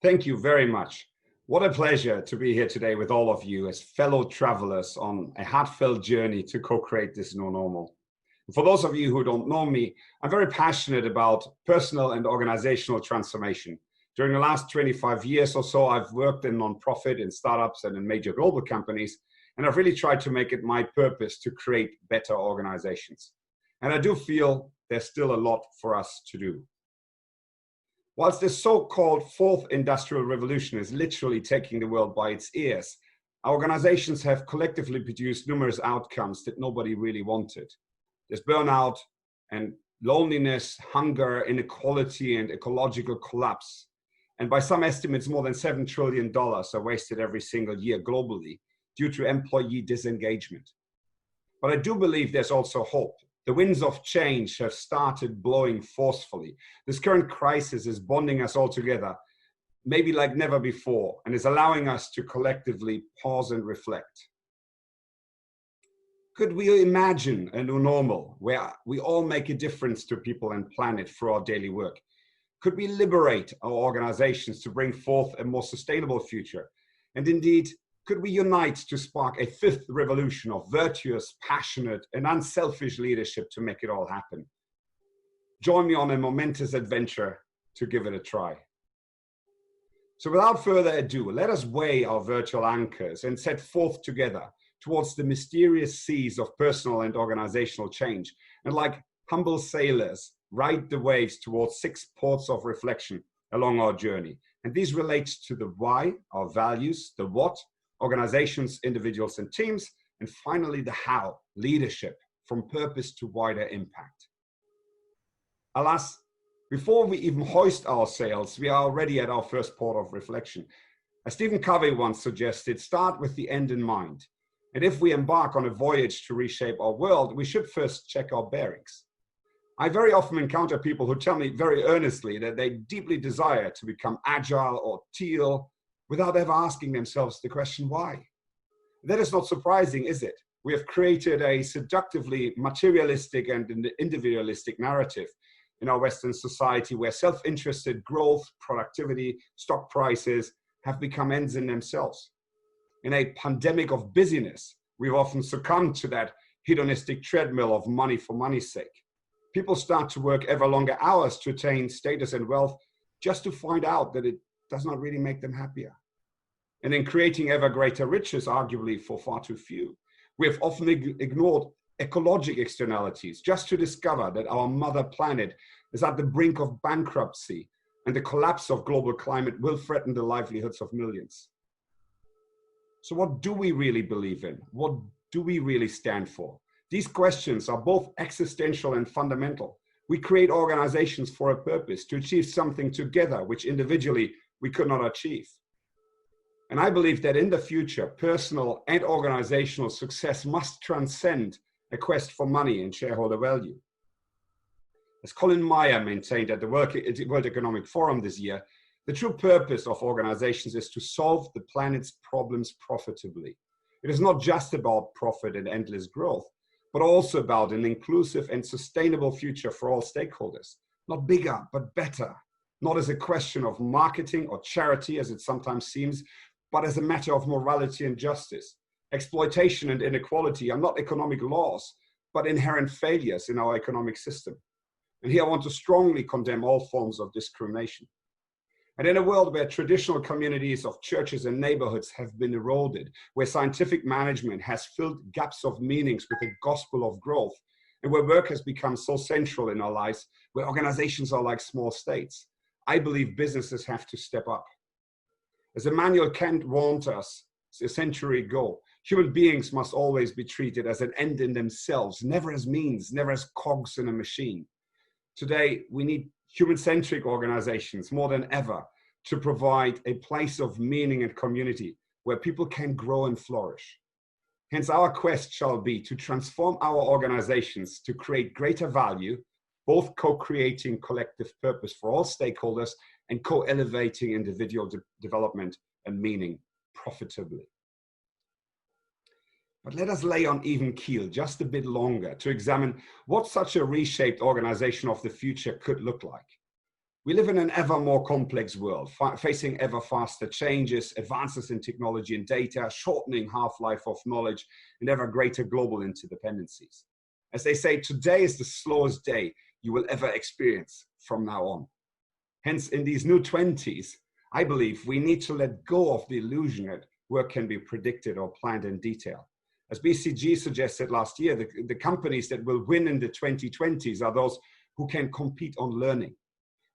Thank you very much. What a pleasure to be here today with all of you as fellow travelers on a heartfelt journey to co-create this new normal. For those of you who don't know me, I'm very passionate about personal and organizational transformation. During the last 25 years or so, I've worked in nonprofit, in startups, and in major global companies, and I've really tried to make it my purpose to create better organizations. And I do feel there's still a lot for us to do. Whilst the so-called fourth industrial revolution is literally taking the world by its ears, our organizations have collectively produced numerous outcomes that nobody really wanted. There's burnout and loneliness, hunger, inequality, and ecological collapse. And by some estimates, more than $7 trillion are wasted every single year globally due to employee disengagement. But I do believe there's also hope. The winds of change have started blowing forcefully. This current crisis is bonding us all together, maybe like never before, and is allowing us to collectively pause and reflect. Could we imagine a new normal where we all make a difference to people and planet through our daily work? Could we liberate our organizations to bring forth a more sustainable future? And indeed, could we unite to spark a fifth revolution of virtuous, passionate, and unselfish leadership to make it all happen? Join me on a momentous adventure to give it a try. So without further ado, let us weigh our virtual anchors and set forth together towards the mysterious seas of personal and organizational change, and like humble sailors, ride the waves towards 6 ports of reflection along our journey. And these relate to the why, our values, the what, organizations, individuals, and teams, and finally the how, leadership, from purpose to wider impact. Alas, before we even hoist our sails, we are already at our first port of reflection. As Stephen Covey once suggested, start with the end in mind. And if we embark on a voyage to reshape our world, we should first check our bearings. I very often encounter people who tell me very earnestly that they deeply desire to become agile or teal, without ever asking themselves the question, why? That is not surprising, is it? We have created a seductively materialistic and individualistic narrative in our Western society where self-interested growth, productivity, stock prices have become ends in themselves. In a pandemic of busyness, we've often succumbed to that hedonistic treadmill of money for money's sake. People start to work ever longer hours to attain status and wealth just to find out that it does not really make them happier. And in creating ever greater riches, arguably for far too few, we have often ignored ecologic externalities just to discover that our mother planet is at the brink of bankruptcy and the collapse of global climate will threaten the livelihoods of millions. So what do we really believe in? What do we really stand for? These questions are both existential and fundamental. We create organizations for a purpose, to achieve something together, which individually we could not achieve. And I believe that in the future, personal and organizational success must transcend a quest for money and shareholder value. As Colin Meyer maintained at the World Economic Forum this year, the true purpose of organizations is to solve the planet's problems profitably. It is not just about profit and endless growth, but also about an inclusive and sustainable future for all stakeholders. Not bigger, but better. Not as a question of marketing or charity, as it sometimes seems, but as a matter of morality and justice. Exploitation and inequality are not economic laws, but inherent failures in our economic system. And here I want to strongly condemn all forms of discrimination. And in a world where traditional communities of churches and neighborhoods have been eroded, where scientific management has filled gaps of meanings with the gospel of growth, and where work has become so central in our lives, where organizations are like small states, I believe businesses have to step up. As Immanuel Kant warned us a century ago, human beings must always be treated as an end in themselves, never as means, never as cogs in a machine. Today, we need human-centric organizations more than ever to provide a place of meaning and community where people can grow and flourish. Hence, our quest shall be to transform our organizations to create greater value, both co-creating collective purpose for all stakeholders and co-elevating individual development and meaning profitably. But let us lay on even keel just a bit longer to examine what such a reshaped organization of the future could look like. We live in an ever more complex world, facing ever faster changes, advances in technology and data, shortening half-life of knowledge, and ever greater global interdependencies. As they say, today is the slowest day you will ever experience from now on. Hence, in these new 20s, I believe we need to let go of the illusion that work can be predicted or planned in detail. As BCG suggested last year, the companies that will win in the 2020s are those who can compete on learning.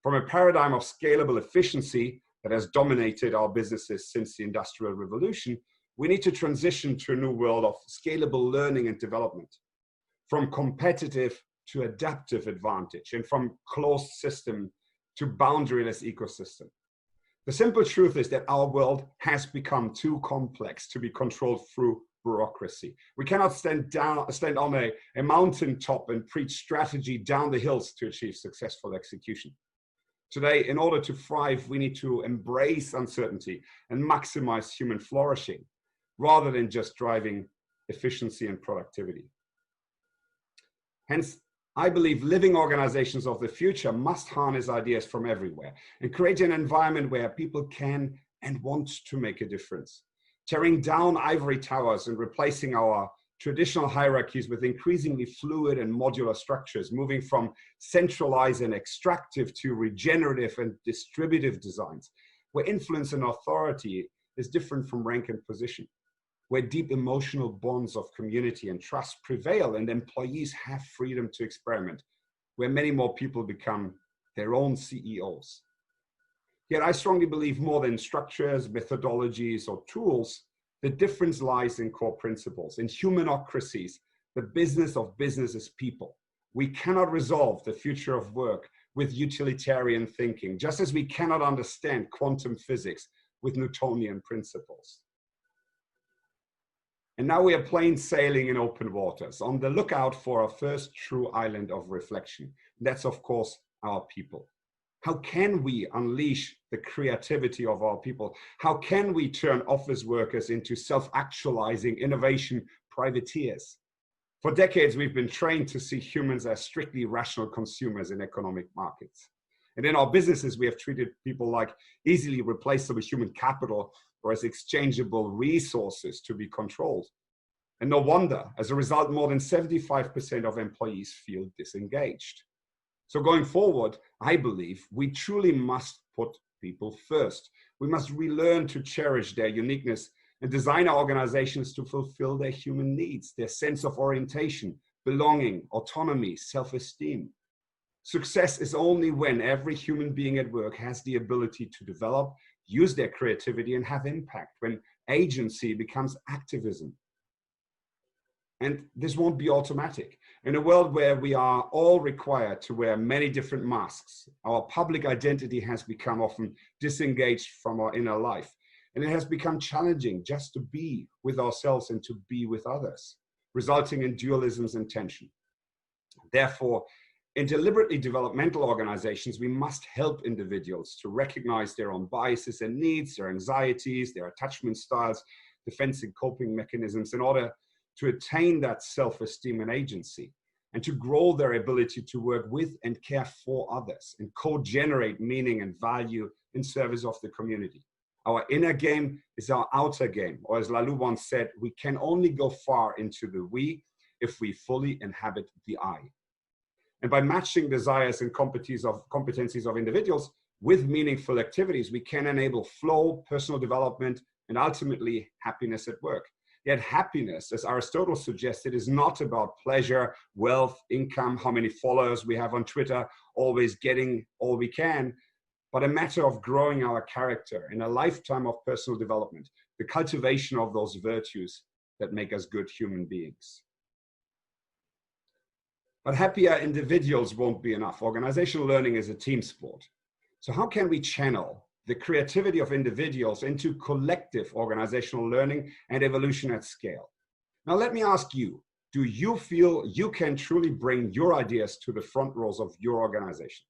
From a paradigm of scalable efficiency that has dominated our businesses since the Industrial Revolution, we need to transition to a new world of scalable learning and development. From competitive to adaptive advantage, and from closed system to boundaryless ecosystem. The simple truth is that our world has become too complex to be controlled through bureaucracy. We cannot stand on a mountaintop and preach strategy down the hills to achieve successful execution. Today, in order to thrive, we need to embrace uncertainty and maximize human flourishing, rather than just driving efficiency and productivity. Hence, I believe living organizations of the future must harness ideas from everywhere and create an environment where people can and want to make a difference. Tearing down ivory towers and replacing our traditional hierarchies with increasingly fluid and modular structures, moving from centralized and extractive to regenerative and distributive designs, where influence and authority is different from rank and position, where deep emotional bonds of community and trust prevail and employees have freedom to experiment, where many more people become their own CEOs. Yet I strongly believe more than structures, methodologies, or tools, the difference lies in core principles. In humanocracies, the business of business is people. We cannot resolve the future of work with utilitarian thinking, just as we cannot understand quantum physics with Newtonian principles. And now we are plain sailing in open waters, on the lookout for our first true island of reflection. That's, of course, our people. How can we unleash the creativity of our people? How can we turn office workers into self-actualizing innovation privateers? For decades, we've been trained to see humans as strictly rational consumers in economic markets. And in our businesses, we have treated people like easily replaceable human capital or as exchangeable resources to be controlled. And no wonder, as a result, more than 75% of employees feel disengaged. So going forward, I believe we truly must put people first. We must relearn to cherish their uniqueness and design our organizations to fulfill their human needs, their sense of orientation, belonging, autonomy, self-esteem. Success is only when every human being at work has the ability to develop, use their creativity, and have impact, when agency becomes activism. And this won't be automatic. In a world where we are all required to wear many different masks, our public identity has become often disengaged from our inner life. And it has become challenging just to be with ourselves and to be with others, resulting in dualisms and tension. Therefore, in deliberately developmental organizations, we must help individuals to recognize their own biases and needs, their anxieties, their attachment styles, defense and coping mechanisms, in order to attain that self-esteem and agency, and to grow their ability to work with and care for others and co-generate meaning and value in service of the community. Our inner game is our outer game, or as Lalou once said, we can only go far into the we if we fully inhabit the I. And by matching desires and competencies of individuals with meaningful activities, we can enable flow, personal development, and ultimately happiness at work. Yet happiness, as Aristotle suggested, is not about pleasure, wealth, income, how many followers we have on Twitter, always getting all we can, but a matter of growing our character in a lifetime of personal development, the cultivation of those virtues that make us good human beings. But happier individuals won't be enough. Organizational learning is a team sport. So how can we channel the creativity of individuals into collective organizational learning and evolution at scale? Now, let me ask you, do you feel you can truly bring your ideas to the front rows of your organization?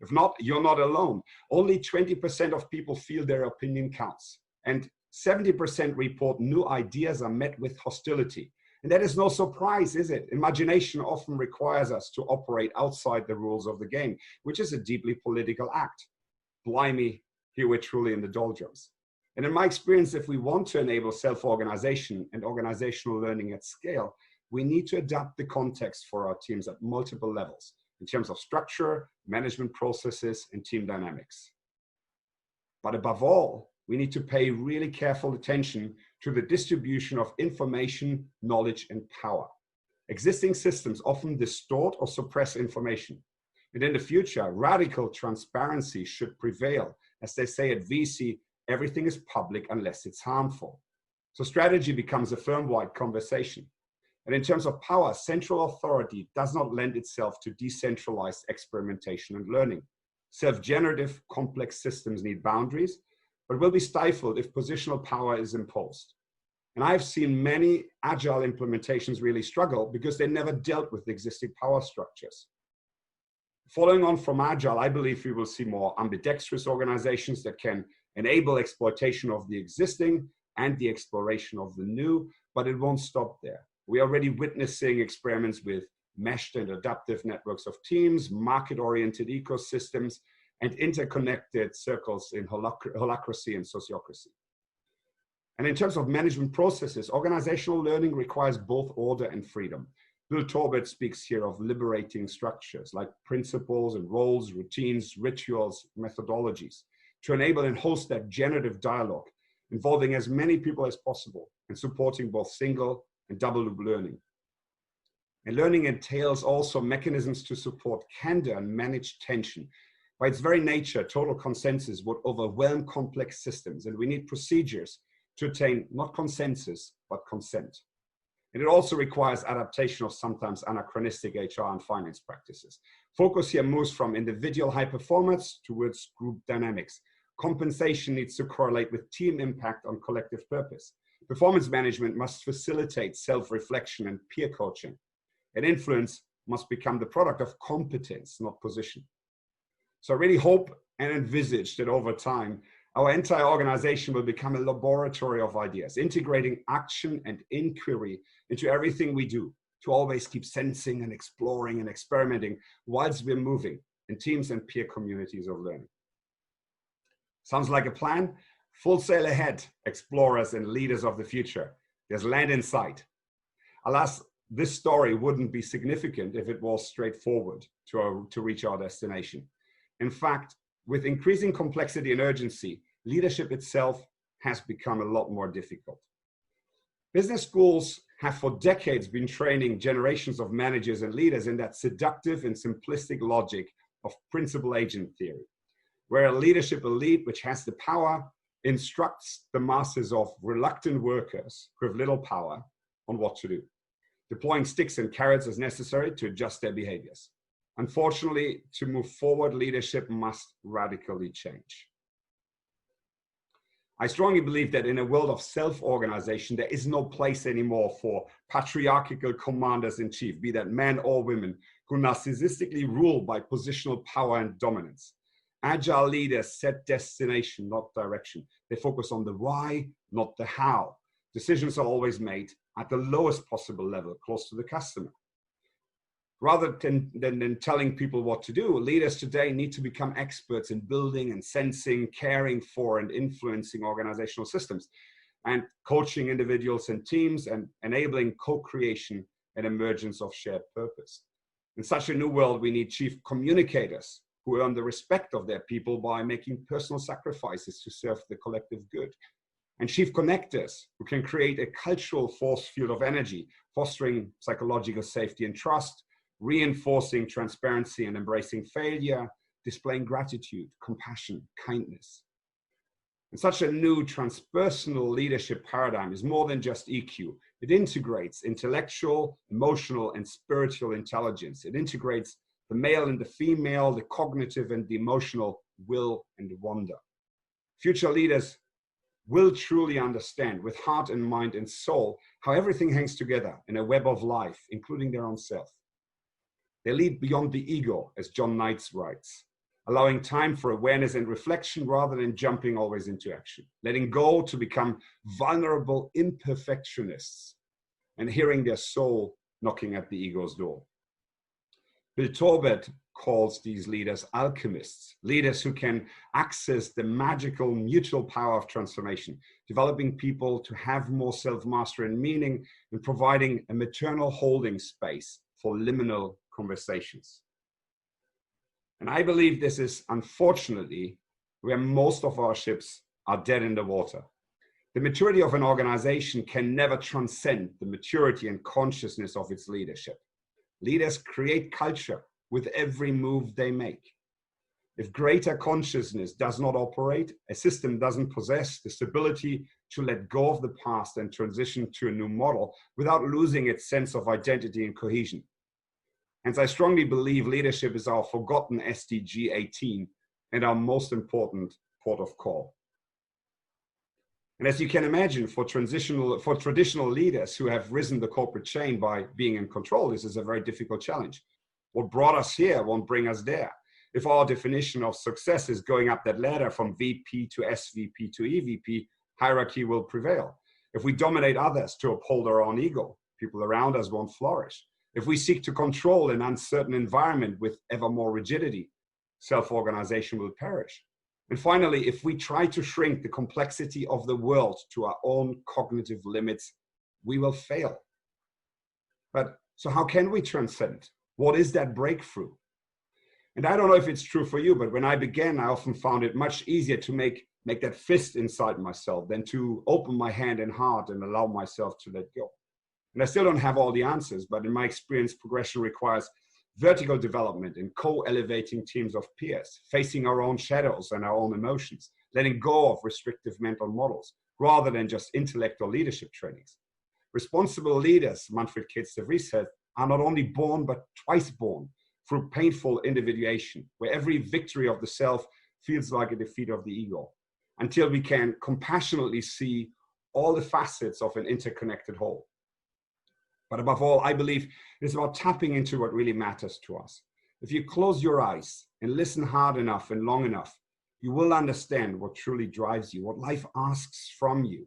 If not, you're not alone. Only 20% of people feel their opinion counts, and 70% report new ideas are met with hostility. And that is no surprise, is it? Imagination often requires us to operate outside the rules of the game, which is a deeply political act. Blimey, here we're truly in the doldrums. And in my experience, if we want to enable self-organization and organizational learning at scale, we need to adapt the context for our teams at multiple levels in terms of structure, management processes, and team dynamics. But above all, we need to pay really careful attention to the distribution of information, knowledge, and power. Existing systems often distort or suppress information. And in the future, radical transparency should prevail. As they say at VC, everything is public unless it's harmful. So strategy becomes a firm-wide conversation. And in terms of power, central authority does not lend itself to decentralized experimentation and learning. Self-generative, complex systems need boundaries, but will be stifled if positional power is imposed. And I've seen many agile implementations really struggle because they never dealt with existing power structures. Following on from agile, I believe we will see more ambidextrous organizations that can enable exploitation of the existing and the exploration of the new, but it won't stop there. We are already witnessing experiments with meshed and adaptive networks of teams, market-oriented ecosystems, and interconnected circles in holacracy and sociocracy. And in terms of management processes, organizational learning requires both order and freedom. Bill Torbert speaks here of liberating structures like principles and roles, routines, rituals, methodologies to enable and host that generative dialogue involving as many people as possible and supporting both single and double loop learning. And learning entails also mechanisms to support candor and manage tension. By its very nature, total consensus would overwhelm complex systems, and we need procedures to attain not consensus, but consent. And it also requires adaptation of sometimes anachronistic HR and finance practices. Focus here moves from individual high performance towards group dynamics. Compensation needs to correlate with team impact on collective purpose. Performance management must facilitate self-reflection and peer coaching. And influence must become the product of competence, not position. So I really hope and envisage that over time, our entire organization will become a laboratory of ideas, integrating action and inquiry into everything we do to always keep sensing and exploring and experimenting whilst we're moving in teams and peer communities of learning. Sounds like a plan? Full sail ahead, explorers and leaders of the future. There's land in sight. Alas, this story wouldn't be significant if it was straightforward to reach our destination. In fact, with increasing complexity and urgency, leadership itself has become a lot more difficult. Business schools have for decades been training generations of managers and leaders in that seductive and simplistic logic of principal agent theory, where a leadership elite which has the power instructs the masses of reluctant workers who have little power on what to do, deploying sticks and carrots as necessary to adjust their behaviors. Unfortunately, to move forward, leadership must radically change. I strongly believe that in a world of self-organization, there is no place anymore for patriarchal commanders-in-chief, be that men or women, who narcissistically rule by positional power and dominance. Agile leaders set destination, not direction. They focus on the why, not the how. Decisions are always made at the lowest possible level, close to the customer. Rather than telling people what to do, leaders today need to become experts in building and sensing, caring for and influencing organizational systems, and coaching individuals and teams and enabling co-creation and emergence of shared purpose. In such a new world, we need chief communicators who earn the respect of their people by making personal sacrifices to serve the collective good, and chief connectors who can create a cultural force field of energy, fostering psychological safety and trust, reinforcing transparency and embracing failure, displaying gratitude, compassion, kindness. And such a new transpersonal leadership paradigm is more than just EQ. It integrates intellectual, emotional, and spiritual intelligence. It integrates the male and the female, the cognitive and the emotional, will and wonder. Future leaders will truly understand with heart and mind and soul how everything hangs together in a web of life, including their own self. They lead beyond the ego, as John Knight writes, allowing time for awareness and reflection rather than jumping always into action, letting go to become vulnerable imperfectionists, and hearing their soul knocking at the ego's door. Bill Torbert calls these leaders alchemists, leaders who can access the magical mutual power of transformation, developing people to have more self-mastery and meaning, and providing a maternal holding space for liminal conversations. And I believe this is, unfortunately, where most of our ships are dead in the water. The maturity of an organization can never transcend the maturity and consciousness of its leadership. Leaders create culture with every move they make. If greater consciousness does not operate, a system doesn't possess the stability to let go of the past and transition to a new model without losing its sense of identity and cohesion. Hence, I strongly believe leadership is our forgotten SDG 18 and our most important port of call. And as you can imagine, for traditional leaders who have risen the corporate chain by being in control, this is a very difficult challenge. What brought us here won't bring us there. If our definition of success is going up that ladder from VP to SVP to EVP, hierarchy will prevail. If we dominate others to uphold our own ego, people around us won't flourish. If we seek to control an uncertain environment with ever more rigidity, self-organization will perish. And finally, if we try to shrink the complexity of the world to our own cognitive limits, we will fail. But so how can we transcend? What is that breakthrough? And I don't know if it's true for you, but when I began, I often found it much easier to make that fist inside myself than to open my hand and heart and allow myself to let go. And I still don't have all the answers, but in my experience, progression requires vertical development in co-elevating teams of peers, facing our own shadows and our own emotions, letting go of restrictive mental models, rather than just intellect or leadership trainings. Responsible leaders, Manfred Kitz-DeVries said, are not only born, but twice born through painful individuation, where every victory of the self feels like a defeat of the ego, until we can compassionately see all the facets of an interconnected whole. But above all, I believe it's about tapping into what really matters to us. If you close your eyes and listen hard enough and long enough, you will understand what truly drives you, what life asks from you.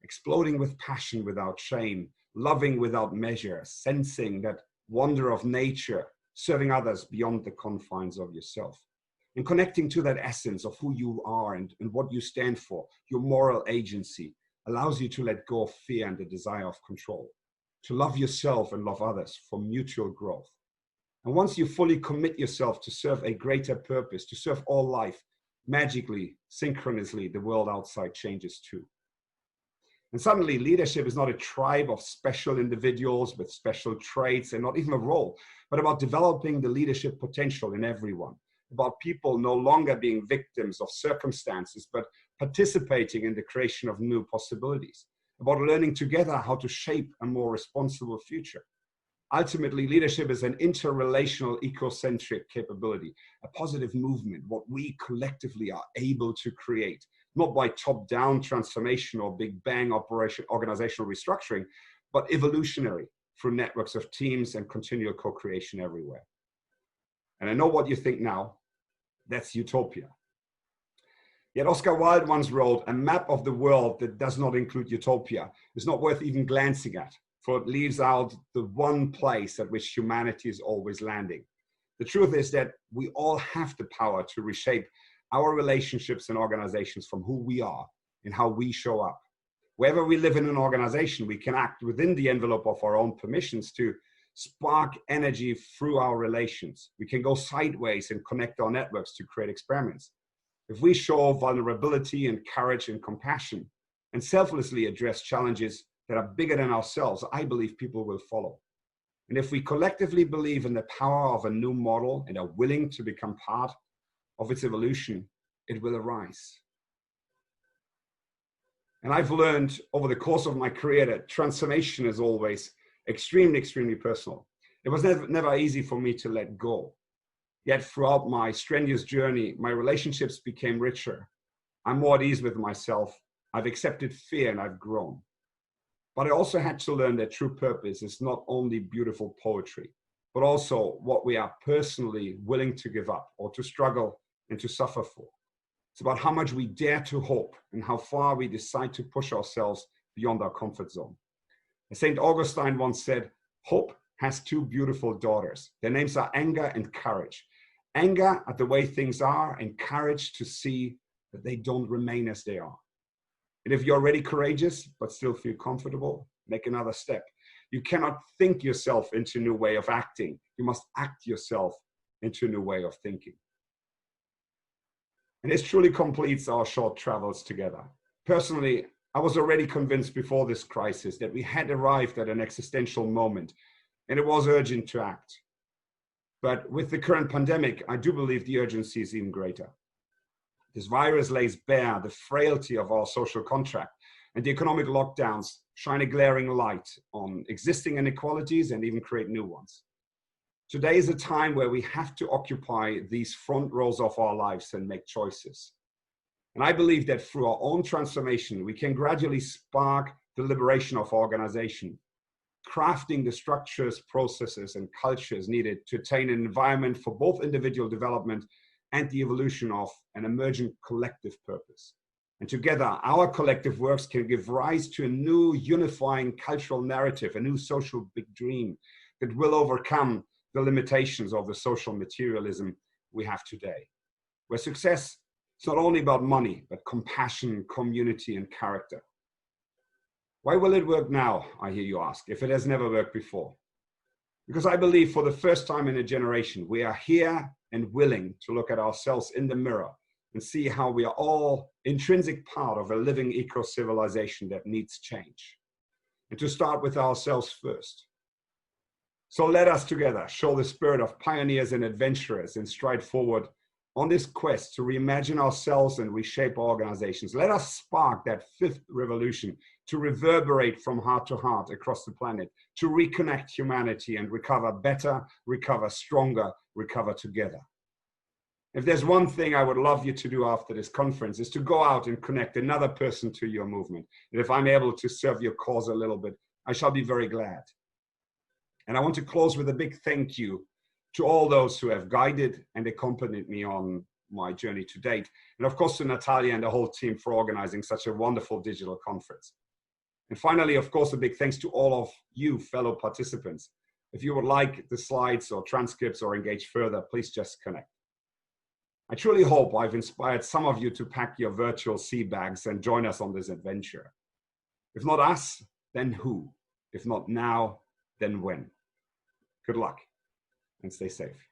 Exploding with passion without shame, loving without measure, sensing that wonder of nature, serving others beyond the confines of yourself, and connecting to that essence of who you are and what you stand for. Your moral agency allows you to let go of fear and the desire of control, to love yourself and love others for mutual growth. And once you fully commit yourself to serve a greater purpose, to serve all life, magically, synchronously, the world outside changes too. And suddenly, leadership is not a tribe of special individuals with special traits and not even a role, but about developing the leadership potential in everyone, about people no longer being victims of circumstances, but participating in the creation of new possibilities, about learning together how to shape a more responsible future. Ultimately, leadership is an interrelational, ecocentric capability, a positive movement, what we collectively are able to create, not by top-down transformation or big bang organizational restructuring, but evolutionary through networks of teams and continual co-creation everywhere. And I know what you think now, that's utopia. Yet Oscar Wilde once wrote, "A map of the world that does not include utopia is not worth even glancing at, for it leaves out the one place at which humanity is always landing." The truth is that we all have the power to reshape our relationships and organizations from who we are and how we show up. Wherever we live in an organization, we can act within the envelope of our own permissions to spark energy through our relations. We can go sideways and connect our networks to create experiments. If we show vulnerability and courage and compassion and selflessly address challenges that are bigger than ourselves, I believe people will follow. And if we collectively believe in the power of a new model and are willing to become part of its evolution, it will arise. And I've learned over the course of my career that transformation is always extremely, extremely personal. It was never easy for me to let go. Yet throughout my strenuous journey, my relationships became richer. I'm more at ease with myself. I've accepted fear and I've grown. But I also had to learn that true purpose is not only beautiful poetry, but also what we are personally willing to give up or to struggle and to suffer for. It's about how much we dare to hope and how far we decide to push ourselves beyond our comfort zone. As St. Augustine once said, hope has two beautiful daughters. Their names are anger and courage. Anger at the way things are, and courage to see that they don't remain as they are. And if you're already courageous, but still feel comfortable, make another step. You cannot think yourself into a new way of acting. You must act yourself into a new way of thinking. And this truly completes our short travels together. Personally, I was already convinced before this crisis that we had arrived at an existential moment, and it was urgent to act. But with the current pandemic, I do believe the urgency is even greater. This virus lays bare the frailty of our social contract, and the economic lockdowns shine a glaring light on existing inequalities and even create new ones. Today is a time where we have to occupy these front rows of our lives and make choices. And I believe that through our own transformation, we can gradually spark the liberation of our organization, crafting the structures, processes, and cultures needed to attain an environment for both individual development and the evolution of an emergent collective purpose. And together, our collective works can give rise to a new unifying cultural narrative, a new social big dream that will overcome the limitations of the social materialism we have today, where success is not only about money, but compassion, community, and character. Why will it work now, I hear you ask, if it has never worked before? Because I believe for the first time in a generation, we are here and willing to look at ourselves in the mirror and see how we are all intrinsic part of a living eco-civilization that needs change. And to start with ourselves first. So let us together show the spirit of pioneers and adventurers and stride forward on this quest to reimagine ourselves and reshape our organizations. Let us spark that fifth revolution to reverberate from heart to heart across the planet, to reconnect humanity and recover better, recover stronger, recover together. If there's one thing I would love you to do after this conference is to go out and connect another person to your movement. And if I'm able to serve your cause a little bit, I shall be very glad. And I want to close with a big thank you to all those who have guided and accompanied me on my journey to date. And of course, to Natalia and the whole team for organizing such a wonderful digital conference. And finally, of course, a big thanks to all of you fellow participants. If you would like the slides or transcripts or engage further, please just connect. I truly hope I've inspired some of you to pack your virtual sea bags and join us on this adventure. If not us, then who? If not now, then when? Good luck and stay safe.